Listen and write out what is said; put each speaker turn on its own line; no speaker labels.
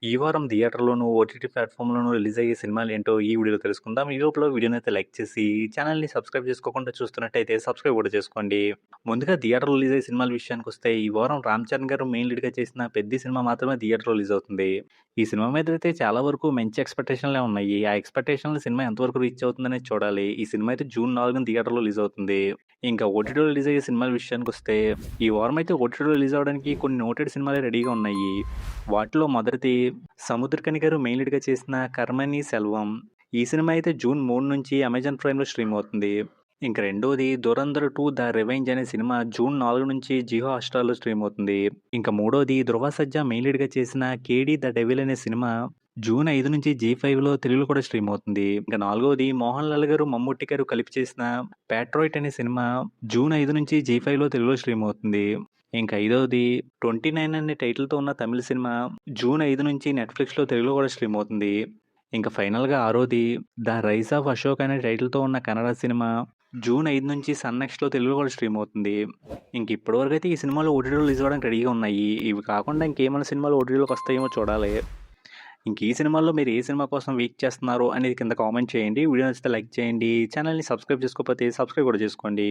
ఈ వారం థియేటర్‌లోను, OTT ప్లాట్‌ఫామ్‌లోను release అయ్యే సినిమాలేంటో ఈ వీడియోలో తెలుసుకుందాం. ఈ లోపల వీడియోనైతే లైక్ చేసి, ఛానెల్‌ని సబ్స్క్రైబ్ చేసుకోకుండా చూస్తున్నట్టయితే సబ్స్క్రైబ్ కూడా చేసుకోండి. ముందుగా థియేటర్‌లో రిలీజ్ అయ్యే సినిమాల విషయానికొస్తే ఈ వారం 'రామ్ చరణ్' గారు మెయిన్ లీడ్‌గా చేసిన 'పెద్ది' సినిమా మాత్రమే థియేటర్‌లో రిలీజ్ అవుతుంది. ఈ సినిమా మీదైతే చాలా వరకు మంచి ఎక్స్‌పెక్టేషన్‌లే ఉన్నాయి. ఆ ఎక్స్‌పెక్టేషన్‌లు సినిమా ఎంతవరకు రీచ్ అవుతుందనేది చూడాలి. ఈ సినిమా అయితే జూన్ 4న థియేటర్‌లో రిలీజ్ అవుతుంది. ఇంకా ఓటీటీలో రిలీజ్ అయ్యే సినిమాల విషయానికొస్తే ఈ వారం అయితే ఓటీటీలో రిలీజ్ అవ్వడానికి కొన్ని నోటెడ్ సినిమాలే రెడీగా ఉన్నాయి. వాటిలో మొదటిది 'సముద్రఖని' గారు మెయిన్ లీడ్‌గా చేసిన 'కర్మని సెల్వం'. ఈ సినిమా అయితే జూన్ 3 నుంచి అమెజాన్ ప్రైమ్‌లో స్ట్రీమ్ అవుతుంది. ఇంక రెండోది 'ధురంధర్ 2 ద రివెంజ్' అనే సినిమా జూన్ 4 నుంచి జియో హాట్‌స్టార్‌లో స్ట్రీమ్ అవుతుంది. ఇంక మూడోది 'ధ్రువ సజ్జా' మెయిన్ లీడ్‌గా చేసిన 'కేడీ ద డెవిల్' అనే సినిమా జూన్ 5 నుంచి జీ5లో తెలుగులో కూడా స్ట్రీమ్ అవుతుంది. ఇంక నాలుగోది 'మోహన్ లాల్' గారు, 'మమ్ముట్టి' గారు కలిపి చేసిన 'పాట్రియాట్' అనే సినిమా జూన్ 5 నుంచి జీ5లో తెలుగులో స్ట్రీమ్ అవుతుంది. ఇంక ఐదోది 29 అనే టైటిల్‌తో ఉన్న తమిళ్ సినిమా జూన్ 5 నుంచి నెట్‌ఫ్లిక్స్‌లో తెలుగులో కూడా స్ట్రీమ్ అవుతుంది. ఇంక ఫైనల్‌గా ఆరోది 'ద రైజ్ ఆఫ్ అశోక్' అనే టైటిల్‌తో ఉన్న కన్నడ సినిమా జూన్ 5 నుంచి సన్ నెక్స్ట్‌లో తెలుగులో కూడా స్ట్రీమ్ అవుతుంది. ఇంక ఇప్పటివరకైతే ఈ సినిమాలు ఓటీటీలో రిలీజ్ అవ్వడానికి రెడీగా ఉన్నాయి. ఇవి కాకుండా ఇంకేమైనా సినిమాలు ఓటీటీలోకి వస్తాయేమో చూడాలి. ఇంక ఈ సినిమాల్లో మీరు ఏ సినిమా కోసం వెయిట్ చేస్తున్నారో అనేది కింద కామెంట్ చేయండి. వీడియో నచ్చితే లైక్ చేయండి. ఛానెల్‌ని సబ్స్క్రైబ్ చేసుకోకపోతే సబ్స్క్రైబ్ కూడా చేసుకోండి.